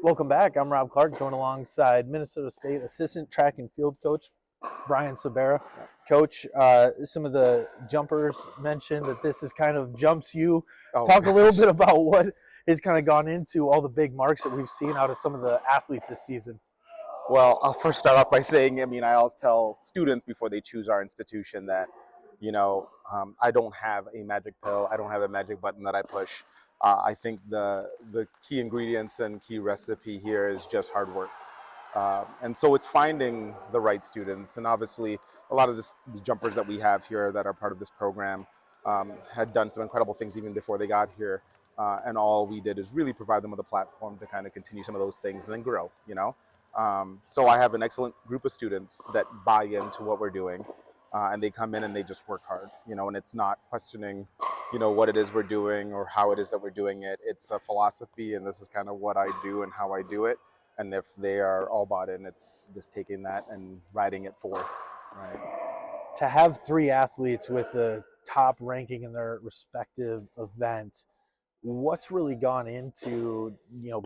Welcome back. I'm Rob Clark, joined alongside Minnesota State Assistant Track and Field Coach Brian Sebera. Coach, some of the jumpers mentioned that this is kind of jumps you. Oh, Talk a little gosh. bit about what has kind of gone into all the big marks that we've seen out of some of the athletes this season. Well, I'll first start off by saying, I always tell students before they choose our institution that, I don't have a magic pill. I don't have a magic button that I push. I think the key ingredients and key recipe here is just hard work. And so it's finding the right students. And obviously, a lot of the jumpers that we have here that are part of this program had done some incredible things even before they got here. And all we did is really provide them with a platform to kind of continue some of those things and then grow. So I have an excellent group of students that buy into what we're doing. And they come in and they just work hard, and it's not questioning, what it is we're doing or how it is that we're doing it. It's a philosophy, and this is kind of what I do and how I do it. And if they are all bought in, it's just taking that and riding it forth, right? To have three athletes with the top ranking in their respective event, what's really gone into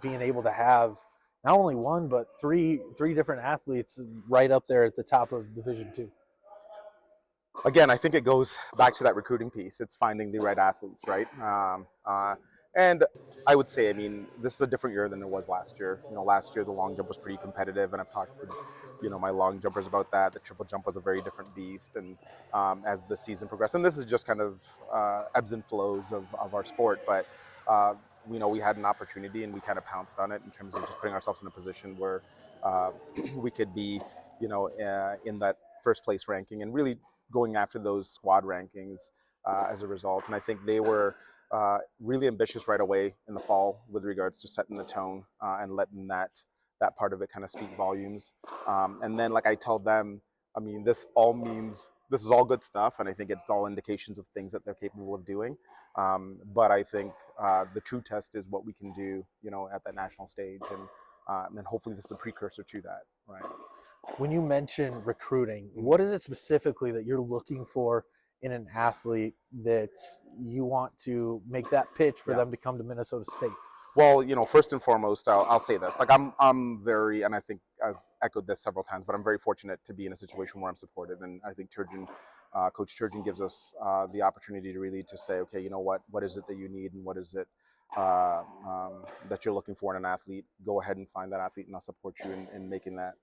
being able to have not only one but three different athletes right up there at the top of Division II? Again, I think it goes back to that recruiting piece. It's finding the right athletes, right? And I would say, this is a different year than it was last year. Last year the long jump was pretty competitive, and I've talked with, my long jumpers about that. The triple jump was a very different beast, and as the season progressed, and this is just kind of ebbs and flows of our sport, but we had an opportunity and we kind of pounced on it in terms of just putting ourselves in a position where we could be, in that first place ranking and really going after those squad rankings as a result. And I think they were really ambitious right away in the fall with regards to setting the tone and letting that part of it kind of speak volumes. And then, like I told them, this is all good stuff, and I think it's all indications of things that they're capable of doing. But I think the true test is what we can do, at that national stage, and then hopefully this is a precursor to that, right? When you mention recruiting, what is it specifically that you're looking for in an athlete that you want to make that pitch for them to come to Minnesota State? Well, first and foremost, I'll say this. Like I'm very, and I think I've echoed this several times, but I'm very fortunate to be in a situation where I'm supported, and I think Coach Turgeon gives us the opportunity to really to say, okay, what is it that you need, and what is it that you're looking for in an athlete? Go ahead and find that athlete, and I'll support you in making that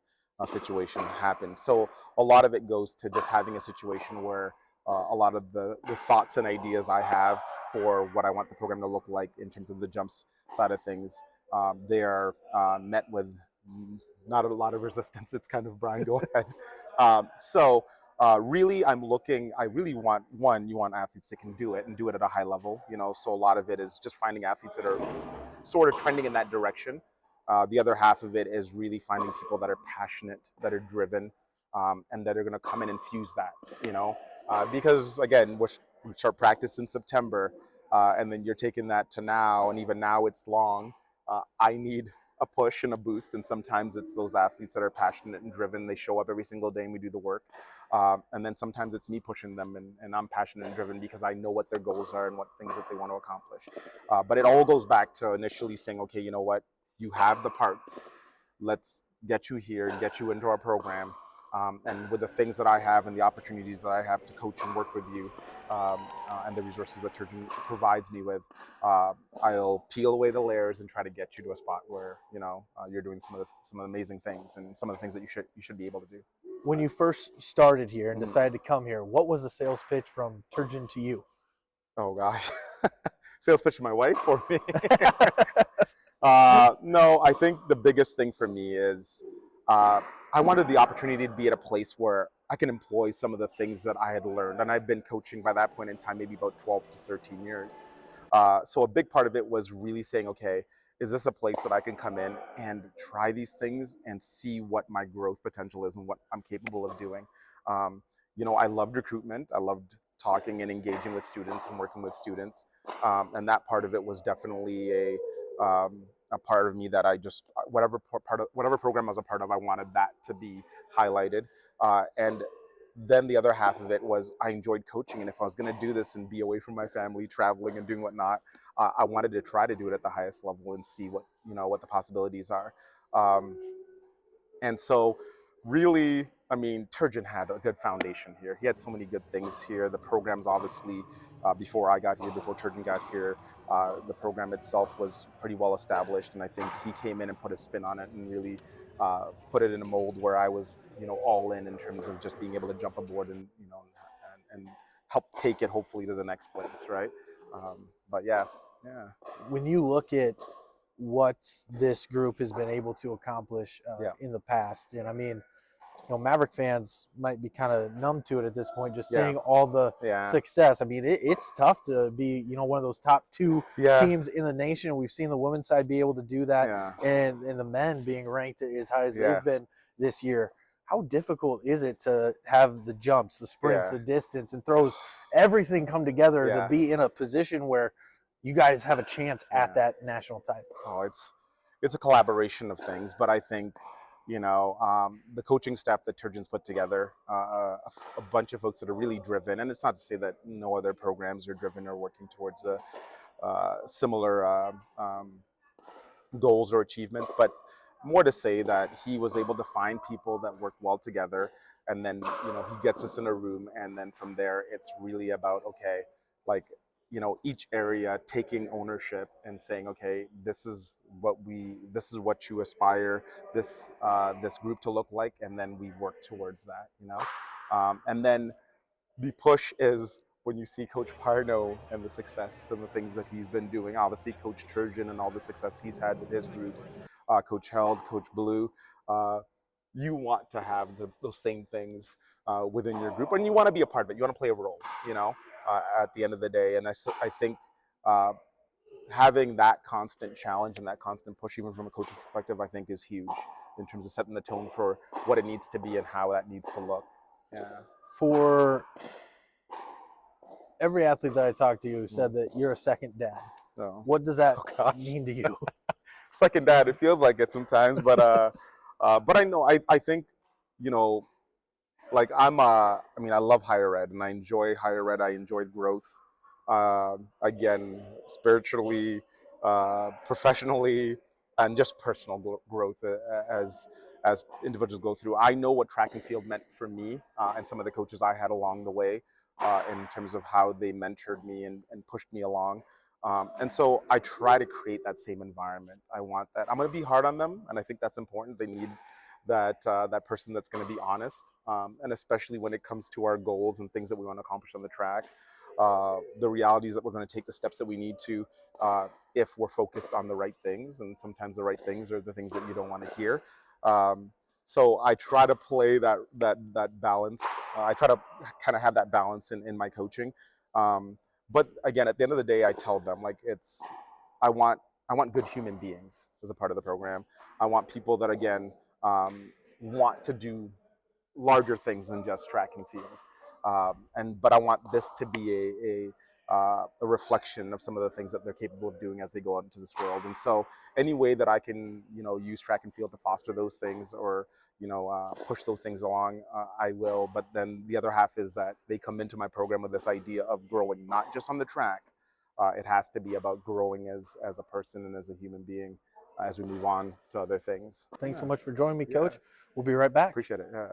situation happen. So a lot of it goes to just having a situation where a lot of the thoughts and ideas I have for what I want the program to look like in terms of the jumps side of things, they are met with not a lot of resistance. It's kind of, Brian, go ahead. Really, I really want, you want athletes that can do it and do it at a high level, so a lot of it is just finding athletes that are sort of trending in that direction. The other half of it is really finding people that are passionate, that are driven, and that are going to come in and fuse that, because again, we start practice in September, and then you're taking that to now, and even now it's long. I need a push and a boost, and sometimes it's those athletes that are passionate and driven. They show up every single day and we do the work. And then sometimes it's me pushing them, and I'm passionate and driven because I know what their goals are and what things that they want to accomplish. But it all goes back to initially saying, okay, you know what? You have the parts. Let's get you here and get you into our program. And with the things that I have and the opportunities that I have to coach and work with you, and the resources that Turgeon provides me with, I'll peel away the layers and try to get you to a spot where you're doing some of the amazing things and some of the things that you should be able to do. When you first started here and decided to come here, what was the sales pitch from Turgeon to you? Oh gosh, sales pitch to my wife for me. No, I think the biggest thing for me is I wanted the opportunity to be at a place where I can employ some of the things that I had learned. And I've been coaching by that point in time, maybe about 12 to 13 years. So a big part of it was really saying, okay, is this a place that I can come in and try these things and see what my growth potential is and what I'm capable of doing? I loved recruitment. I loved talking and engaging with students and working with students. And that part of it was definitely a part of me that I just, whatever program I was a part of, I wanted that to be highlighted. And then the other half of it was I enjoyed coaching, and if I was going to do this and be away from my family, traveling and doing whatnot, I wanted to try to do it at the highest level and see what the possibilities are. Um, and so, really, I mean, Turgeon had a good foundation here. He had so many good things here. The programs, obviously, before I got here, before Turgeon got here, the program itself was pretty well established. And I think he came in and put a spin on it and really put it in a mold where I was, all in terms of just being able to jump aboard and, and help take it hopefully to the next place, right? But yeah. When you look at what this group has been able to accomplish Yeah. in the past, and I mean, Maverick fans might be kind of numb to it at this point, just seeing all the success. I mean, it's tough to be, one of those top two teams in the nation. We've seen the women's side be able to do that, and the men being ranked as high as they've been this year. How difficult is it to have the jumps, the sprints, the distance, and throws, everything come together to be in a position where you guys have a chance at that national title? Oh, it's a collaboration of things, but I think the coaching staff that Turgeon's put together, a bunch of folks that are really driven, and it's not to say that no other programs are driven or working towards similar goals or achievements, but more to say that he was able to find people that work well together, and then he gets us in a room, and then from there it's really about, okay, like, each area taking ownership and saying, okay, this is what you aspire this group to look like, and then we work towards that, and then the push is when you see Coach Parno and the success and the things that he's been doing. Obviously, Coach Turgeon and all the success he's had with his groups, Coach Held, Coach Blue. You want to have those same things within your group, and you want to be a part of it. You want to play a role, at the end of the day. And I think having that constant challenge and that constant push, even from a coach's perspective, I think is huge in terms of setting the tone for what it needs to be and how that needs to look. Yeah. For every athlete that I talked to said that you're a second dad. No. What does that mean to you? Second dad, it feels like it sometimes, but I know, I think, like I love higher ed, and I enjoy higher ed. I enjoy growth, again, spiritually, professionally, and just personal growth as individuals go through. I know what track and field meant for me, and some of the coaches I had along the way, in terms of how they mentored me and pushed me along. And so I try to create that same environment. I want that. I'm going to be hard on them, and I think that's important. They need that person that's going to be honest, and especially when it comes to our goals and things that we want to accomplish on the track. The reality is that we're going to take the steps that we need to, if we're focused on the right things, and sometimes the right things are the things that you don't want to hear. So I try to play that balance. I try to kind of have that balance in my coaching. But again, at the end of the day, I tell them, like, I want good human beings as a part of the program. I want people that, again, want to do larger things than just track and field. But I want this to be a reflection of some of the things that they're capable of doing as they go out into this world. And so any way that I can, use track and field to foster those things, or, push those things along, I will. But then the other half is that they come into my program with this idea of growing, not just on the track. It has to be about growing as a person and as a human being as we move on to other things. Thanks so much for joining me, Coach. We'll be right back. Appreciate it. Yeah.